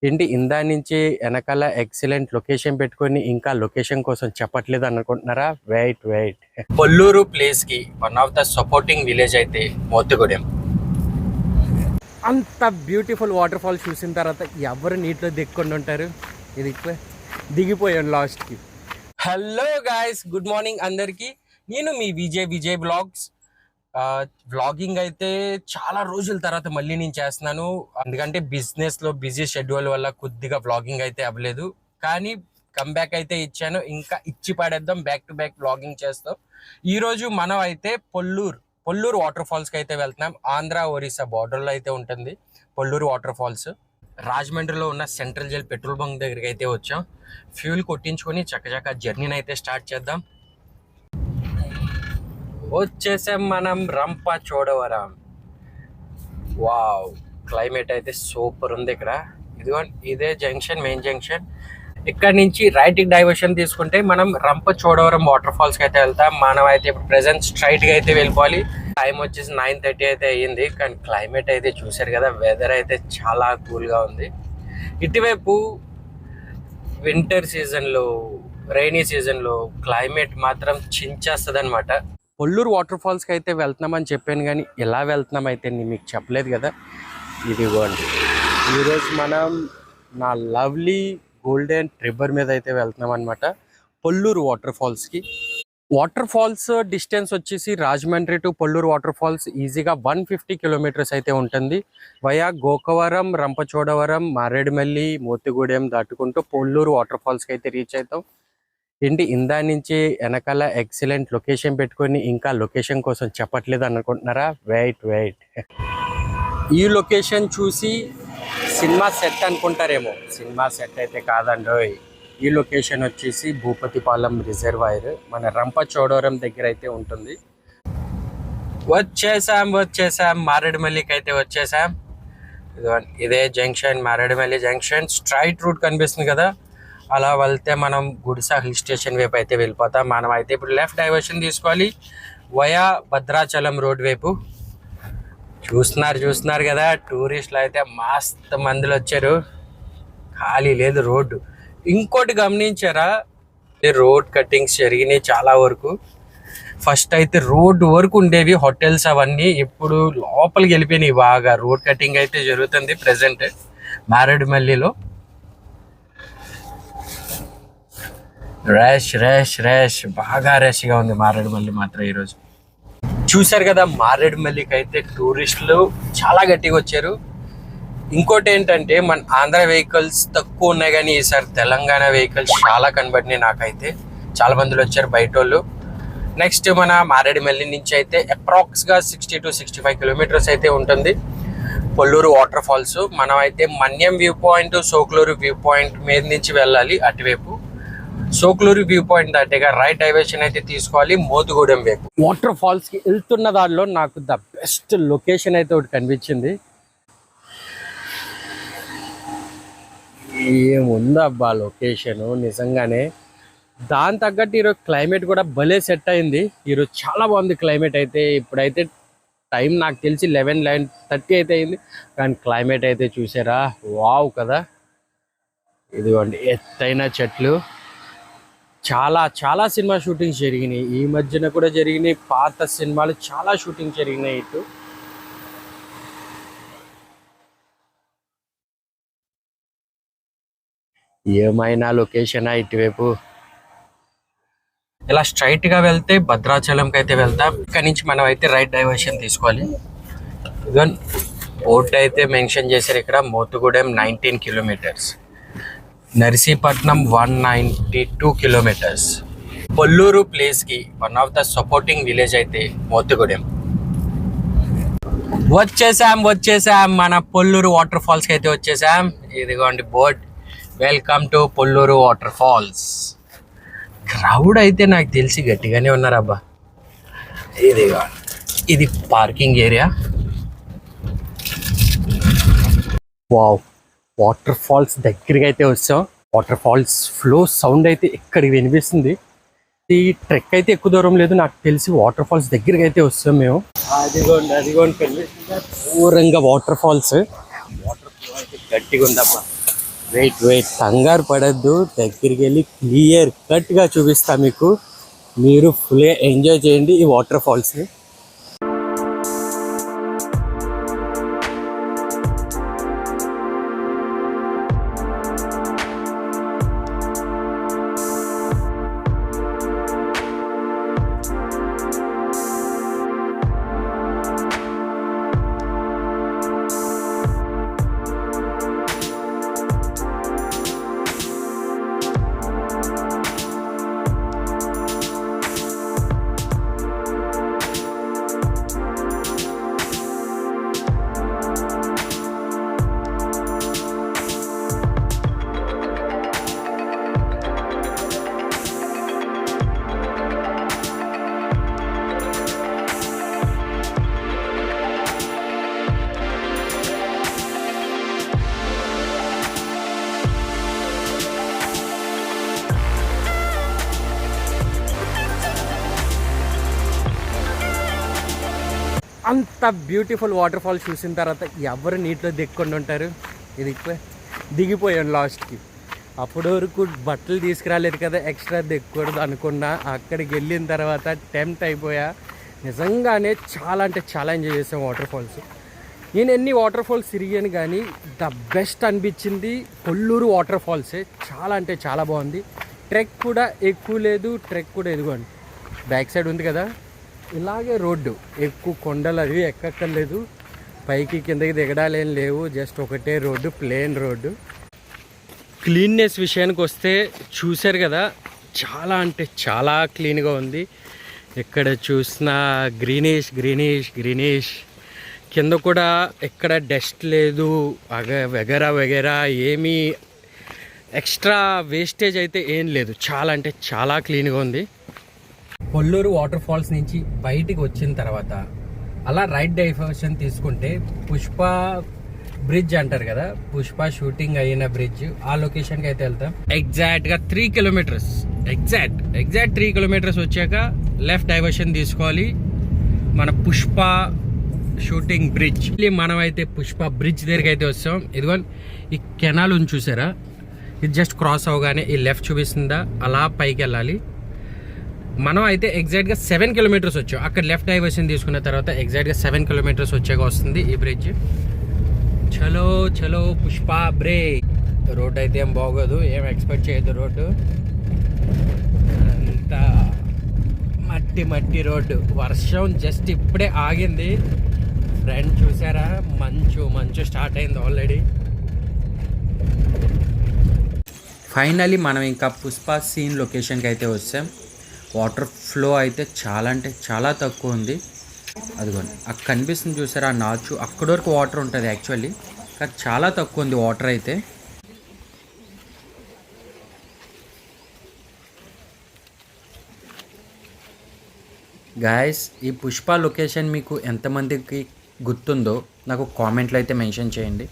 ఏంటి ఇందా నుంచి వెనకాల ఎక్సలెంట్ లొకేషన్ పెట్టుకొని ఇంకా లొకేషన్ కోసం చెప్పట్లేదు అనుకుంటున్నారా? Wait wait. పొల్లూరు ప్లేస్ కి one of the supporting village అయితే మోతుగూడెం. అంత బ్యూటిఫుల్ వాటర్ ఫాల్ చూసిన తర్వాత ఎవరు నీటిలో దిక్కుండా ఉంటారు? ఇది దిగిపోయాను లాస్ట్కి. హలో గాయస్, గుడ్ మార్నింగ్ అందరికి. నేను మీ విజయ్ బ్లాగ్స్. వ్లాగింగ్ అయితే చాలా రోజుల తర్వాత మళ్ళీ నేను చేస్తున్నాను. ఎందుకంటే బిజినెస్లో బిజీ షెడ్యూల్ వల్ల కొద్దిగా వ్లాగింగ్ అయితే అవ్వలేదు. కానీ కమ్బ్యాక్ అయితే ఇచ్చాను. ఇంకా ఇచ్చి పడేద్దాం, బ్యాక్ టు బ్యాక్ వ్లాగింగ్ చేస్తాం. ఈరోజు మనం అయితే పొల్లూరు వాటర్ ఫాల్స్కి అయితే వెళ్తున్నాం. ఆంధ్ర ఒరిస్సా బార్డర్లో అయితే ఉంటుంది పొల్లూరు వాటర్ ఫాల్స్. రాజమండ్రిలో ఉన్న సెంట్రల్ జైల్ పెట్రోల్ బంక్ దగ్గరికి అయితే వచ్చాం. ఫ్యూల్ కొట్టించుకొని చక్కచక్క జర్నీని అయితే స్టార్ట్ చేద్దాం. వచ్చేసాం మనం రంపచోడవరం. వావ్, క్లైమేట్ అయితే సూపర్ ఉంది ఇక్కడ. ఇదే జంక్షన్, మెయిన్ జంక్షన్. ఇక్కడ నుంచి రైట్ డైవర్షన్ తీసుకుంటే మనం రంపచోడవరం వాటర్ ఫాల్స్ కి అయితే వెళ్తాం. మనం అయితే ఇప్పుడు ప్రెసెంట్ స్ట్రైట్ గా అయితే వెళ్ళిపోవాలి. టైం వచ్చేసి 9:30 అయితే అయ్యింది. కానీ క్లైమేట్ అయితే చూసారు కదా, వెదర్ అయితే చాలా కూల్ గా ఉంది. ఇటువైపు వింటర్ సీజన్ లో, రైనీ సీజన్ లో క్లైమేట్ మాత్రం చించేస్తుంది అనమాట. పొల్లూరు వాటర్ ఫాల్స్కి అయితే వెళ్తున్నామని చెప్పాను, కానీ ఎలా వెళ్తున్నాం అయితే నేను మీకు చెప్పలేదు కదా. ఇదిగోండి, ఈరోజు మనం నా లవ్లీ గోల్డెన్ రివర్ మీద అయితే వెళ్తున్నాం అనమాట, పొల్లూరు వాటర్ ఫాల్స్కి. వాటర్ ఫాల్స్ డిస్టెన్స్ వచ్చేసి Rajahmundry to Polluru water falls ఈజీగా 150 కిలోమీటర్స్ అయితే ఉంటుంది. వయా గోకవరం, రంపచోడవరం, మారేడుమల్లి, మోతుగూడెం దాటుకుంటూ పొల్లూరు వాటర్ ఫాల్స్కి అయితే రీచ్ అవుతాం. ఏంటి ఇందా నుంచి వెనకాల ఎక్సలెంట్ లొకేషన్ పెట్టుకొని ఇంకా లొకేషన్ కోసం చెప్పట్లేదు అనుకుంటున్నారా? Wait wait. ఈ లొకేషన్ చూసి సినిమా సెట్ అనుకుంటారేమో. సినిమా సెట్ అయితే కాదండి. ఈ లొకేషన్ వచ్చేసి భూపతిపాలెం రిజర్వాయర్, మన రంపచోడవరం దగ్గర అయితే ఉంటుంది. వచ్చేసాం మారేడుమల్లికి అయితే వచ్చేసాం. ఇదే junction, Maredumilli junction. Straight route కనిపిస్తుంది కదా, అలా వెళ్తే మనం గుడిసా హిల్ స్టేషన్ వైపు అయితే వెళ్ళిపోతాం. మనం అయితే ఇప్పుడు లెఫ్ట్ డైవర్షన్ తీసుకోవాలి వయా భద్రాచలం రోడ్ వైపు. చూస్తున్నారు కదా, టూరిస్టులు అయితే మస్తు మందిలో వచ్చారు. ఖాళీ లేదు రోడ్డు. ఇంకోటి గమనించారా, రోడ్ కటింగ్స్ జరిగినాయి చాలా వరకు. ఫస్ట్ అయితే రోడ్ వరకు ఉండేవి హోటల్స్ అవన్నీ, ఇప్పుడు లోపలికి వెళ్ళిపోయినాయి బాగా. రోడ్ కటింగ్ అయితే జరుగుతుంది ప్రెసెంట్ మారేడుమల్లిలో. రష్ బాగా రష్గా ఉంది మారేడుమల్లి మాత్రం ఈరోజు. చూసారు కదా, మారేడుమల్లికి అయితే టూరిస్టులు చాలా గట్టిగా వచ్చారు. ఇంకోటి ఏంటంటే, మన ఆంధ్ర వెహికల్స్ తక్కువ ఉన్నాయి, కానీ ఈసారి తెలంగాణ వెహికల్స్ చాలా కనబడినాయి నాకైతే. చాలా మందిలో వచ్చారు బయట వాళ్ళు. నెక్స్ట్ మన మారేడుమల్లి నుంచి అయితే అప్రాక్స్గా 60 to 65 కిలోమీటర్స్ అయితే ఉంటుంది పొల్లూరు వాటర్ ఫాల్స్. మనం అయితే Manyam view point, Sokuluru view point మీద నుంచి వెళ్ళాలి అటువైపు. సోకులూరు వ్యూ పాయింట్ దాటేగా రైట్ డైవర్షన్ అయితే తీసుకోవాలి మోతుగూడెం వైపు. వాటర్ ఫాల్స్ కి వెళ్తున్న దారిలో నాకు ద బెస్ట్ లొకేషన్ అయితే ఒకటి కనిపించింది. ఏముందబ్బా లొకేషన్ నిజంగానే. దాని తగ్గట్టు ఈరోజు క్లైమేట్ కూడా భలే సెట్ అయింది. ఈరోజు చాలా బాగుంది క్లైమేట్ అయితే. ఇప్పుడైతే టైం నాకు తెలిసి 11:30 అయితే అయింది, కానీ క్లైమేట్ అయితే చూసారా, వావ్ కదా. ఇదిగోండి ఎత్తైన చెట్లు. చాలా సినిమా షూటింగ్స్ జరిగినాయి ఈ మధ్యన కూడా జరిగినాయి. పాత సినిమాలు చాలా షూటింగ్ జరిగినాయి ఇటు. ఏమైనా లొకేషన్ ఇటువైపు. ఇలా స్ట్రైట్ గా వెళ్తే భద్రాచలంకి అయితే వెళ్తాం. ఇక్కడ నుంచి మనం అయితే రైట్ డైవర్షన్ తీసుకోవాలి. బోర్డు అయితే మెన్షన్ చేశారు ఇక్కడ, Mothugudem 19 kilometres, Narsipatnam 192 kilometres. Polluru place కి one of the supporting village అయితే మోతుగూడెం. వచ్చేసాం మన పొల్లూరు వాటర్ ఫాల్స్ కి అయితే వచ్చేసాం. ఇదిగోండి board, welcome to Polluru water falls. Crowd అయితే నాకు తెలిసి గట్టిగానే ఉన్నారు అబ్బా. ఇది parking area. Wow, water falls దగ్గరికి అయితే వచ్చాం. వాటర్ ఫాల్స్ ఫ్లో సౌండ్ అయితే ఇక్కడికి వినిపిస్తుంది. ఈ ట్రెక్ అయితే ఎక్కువ దూరం లేదు, నాకు తెలిసి వాటర్ ఫాల్స్ దగ్గరికి అయితే వస్తాం మేము. అదిగోండి కనిపిస్తుంది దూరంగా వాటర్ ఫాల్స్. వాటర్ ఫ్లో అయితే గట్టిగా ఉందబ్బా. వెయిట్ కంగారు పడద్దు, దగ్గరికి వెళ్ళి క్లియర్ కట్గా చూపిస్తా మీకు. మీరు ఫుల్గా ఎంజాయ్ చేయండి ఈ వాటర్ ఫాల్స్ని. అంత బ్యూటిఫుల్ వాటర్ ఫాల్ చూసిన తర్వాత ఎవరు నీటిలో దిక్కుండా ఉంటారు. ఇది దిగిపోయాను లాస్ట్కి. అప్పటి వరకు బట్టలు తీసుకురాలేదు కదా, ఎక్స్ట్రా దిక్కకూడదు అనుకున్నా. అక్కడికి వెళ్ళిన తర్వాత టెంప్ట్ అయిపోయా. నిజంగానే చాలా అంటే చాలా ఎంజాయ్ చేసాం వాటర్ ఫాల్స్. నేను ఎన్ని వాటర్ ఫాల్స్ తిరిగాను కానీ ద బెస్ట్ అనిపించింది కొల్లూరు వాటర్ ఫాల్సే. చాలా అంటే చాలా బాగుంది. ట్రెక్ కూడా ఎక్కువ లేదు, ట్రెక్ కూడా ఎదుగోండి బ్యాక్ సైడ్ ఉంది కదా, ఇలాగే రోడ్డు. ఎక్కువ కొండలు అవి ఎక్కక్కర్లేదు, పైకి కిందకి దిగడాలేం లేవు, జస్ట్ ఒకటే రోడ్డు, ప్లేన్ రోడ్డు. క్లీన్నెస్ విషయానికి వస్తే చూశారు కదా, చాలా అంటే చాలా క్లీన్గా ఉంది. ఎక్కడ చూసినా గ్రీనిష్ గ్రీనిష్ గ్రీనిష్. కింద కూడా ఎక్కడ డస్ట్ లేదు, వగేరా ఏమీ ఎక్స్ట్రా వేస్టేజ్ అయితే ఏం లేదు. చాలా అంటే చాలా క్లీన్గా ఉంది. కొల్లూరు వాటర్ ఫాల్స్ నుంచి బయటికి వచ్చిన తర్వాత అలా రైట్ డైవర్షన్ తీసుకుంటే పుష్ప బ్రిడ్జ్ అంటారు కదా, పుష్ప షూటింగ్ అయిన బ్రిడ్జ్, ఆ లొకేషన్కి అయితే వెళ్తాం. ఎగ్జాక్ట్గా 3 కిలోమీటర్స్, ఎగ్జాక్ట్ 3 కిలోమీటర్స్ వచ్చాక లెఫ్ట్ డైవర్షన్ తీసుకోవాలి. మన పుష్ప షూటింగ్ బ్రిడ్జ్. మనం అయితే పుష్ప బ్రిడ్జ్ దగ్గరికి అయితే వస్తాం. ఇదిగోండి ఈ కెనాల్ ఉంది చూసారా, ఇది జస్ట్ క్రాస్ అవగానే ఈ లెఫ్ట్ చూపిస్తుందా, అలా పైకి వెళ్ళాలి. మనం అయితే ఎగ్జాక్ట్గా 7 కిలోమీటర్స్ వచ్చాం. అక్కడ లెఫ్ట్ డైవర్షన్ తీసుకున్న తర్వాత ఎగ్జాక్ట్గా 7 కిలోమీటర్స్ వచ్చాక వస్తుంది ఈ బ్రిడ్జ్. చలో చలో పుష్ప బ్రేక్. రోడ్డు అయితే ఏం బాగోదు, ఏం ఎక్స్పెక్ట్ చేయొద్దు. రోడ్డు అంతా మట్టి మట్టి రోడ్డు. వర్షం జస్ట్ ఇప్పుడే ఆగింది. ఫ్రెండ్ చూసారా, మంచు స్టార్ట్ అయింది ఆల్రెడీ. ఫైనలీ మనం ఇంకా పుష్ప సీన్ లొకేషన్కి అయితే వచ్చాం. వాటర్ ఫ్లో అయితే చాలా అంటే చాలా తక్కువ ఉంది. అదిగోండి అక్కడ కనిపిస్తుంది చూసారా ఆ నాచు, అక్కడి వరకు వాటర్ ఉంటుంది యాక్చువల్లీ, కానీ చాలా తక్కువ ఉంది వాటర్ అయితే. గాయస్, ఈ పుష్ప లొకేషన్ మీకు ఎంతమందికి గుర్తుందో నాకు కామెంట్లో అయితే మెన్షన్ చేయండి.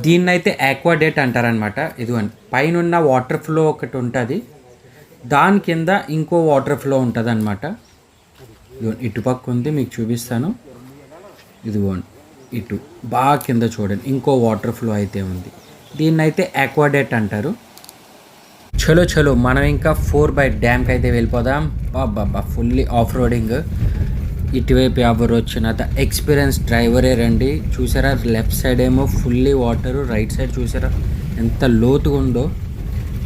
దీన్నైతే ఆక్వాడేట్ అంటారనమాట. ఇదిగోండి పైన వాటర్ ఫ్లో ఒకటి ఉంటుంది, దాని కింద ఇంకో వాటర్ ఫ్లో ఉంటుంది అనమాట. ఇదిగోండి ఇటుపక్క ఉంది, మీకు చూపిస్తాను. ఇదిగోండి ఇటు బాగా కింద చూడండి ఇంకో వాటర్ ఫ్లో అయితే ఉంది. దీన్నైతే ఆక్వాడేట్ అంటారు. చలో మనం ఇంకా 4 డ్యామ్కి అయితే వెళ్ళిపోదాం. బాబా ఫుల్లీ ఆఫ్ రోడింగ్. ఇటువైపు ఎవరు వచ్చిన ఎక్స్పీరియన్స్ డ్రైవరే రండి. చూసారా లెఫ్ట్ సైడ్ ఏమో ఫుల్లీ వాటరు, రైట్ సైడ్ చూసారా ఎంత లోతుగా ఉందో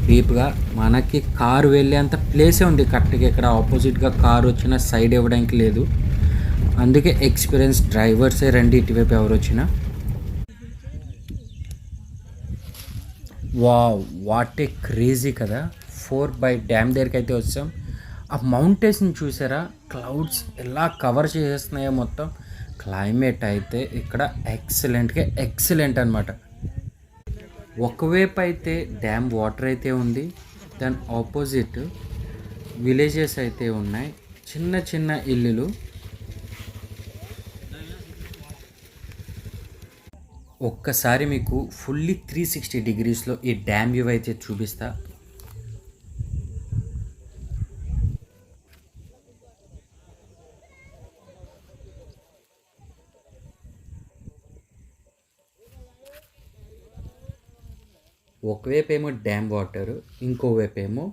డీప్గా. మనకి కారు వెళ్ళే అంత ప్లేసే ఉంది కరెక్ట్గా. ఇక్కడ ఆపోజిట్గా కారు వచ్చినా సైడ్ ఇవ్వడానికి లేదు, అందుకే ఎక్స్పీరియన్స్ డ్రైవర్సే రండి ఇటువైపు ఎవరు వచ్చినా. వాట్ ఏ క్రేజీ కదా. 4 డ్యామ్ దగ్గరికి అయితే వచ్చాం. ఆ మౌంటైన్స్ని చూసారా, క్లౌడ్స్ ఎలా కవర్ చేసేస్తున్నాయో మొత్తం. క్లైమేట్ అయితే ఇక్కడ ఎక్సలెంట్ అనమాట. ఒకవైపు అయితే డ్యామ్ వాటర్ అయితే ఉంది, దాని ఆపోజిట్ విలేజెస్ అయితే ఉన్నాయి, చిన్న చిన్న ఇల్లులు. ఒక్కసారి మీకు ఫుల్లీ 360 డిగ్రీస్లో ఈ డ్యామ్ వ్యూ అయితే చూపిస్తా. ఒకవైపు ఏమో డ్యామ్ వాటర్, ఇంకోవైపు ఏమో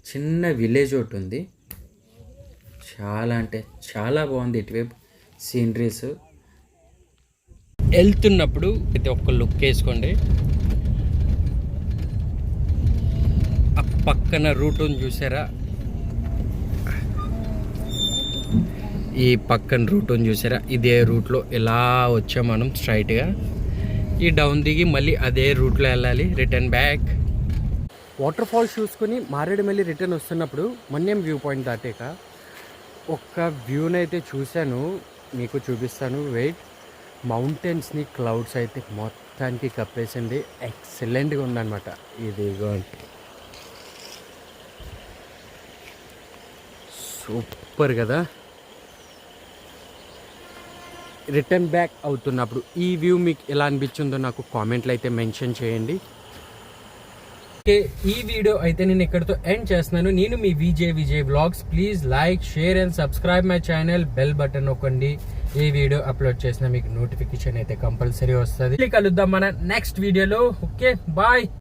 చిన్న విలేజ్ ఒకటి ఉంది. చాలా అంటే చాలా బాగుంది ఇటువైపు సీనరీస్. వెళ్తున్నప్పుడు అయితే ఒక్క లుక్ వేసుకోండి. ఆ పక్కన రూట్ ఉంది చూసారా, ఈ పక్కన రూట్ ఉంది చూసారా, ఇదే రూట్లో ఇలా వచ్చాం మనం స్ట్రైట్గా. ఈ డౌన్ దిగి మళ్ళీ అదే రూట్లో వెళ్ళాలి, రిటర్న్ బ్యాక్. వాటర్ ఫాల్స్ చూసుకొని మారేడుమల్లి రిటర్న్ వస్తున్నప్పుడు మన్యం వ్యూ పాయింట్ దాటాక ఒక్క వ్యూనైతే చూశాను, మీకు చూపిస్తాను. వెయిట్. మౌంటైన్స్ని క్లౌడ్స్ అయితే మొత్తానికి కప్పేసింది. ఎక్సలెంట్గా ఉందన్నమాట. ఇదిగో సూపర్ కదా. రిటర్న్ బ్యాక్ అవుతున్నప్పుడు ఈ వ్యూ మీకు ఎలా అనిపించిందో నాకు కామెంట్లు అయితే మెన్షన్ చేయండి. ఓకే, ఈ వీడియో అయితే నేను ఇక్కడితో ఎండ్ చేస్తున్నాను. నేను మీ Vijay vlogs. Please like, share and subscribe my channel. Bell button నొక్కండి. ఈ వీడియో అప్లోడ్ చేసిన మీకు నోటిఫికేషన్ అయితే కంపల్సరీ వస్తుంది. కలుద్దాం మన నెక్స్ట్ వీడియోలో. Okay, bye.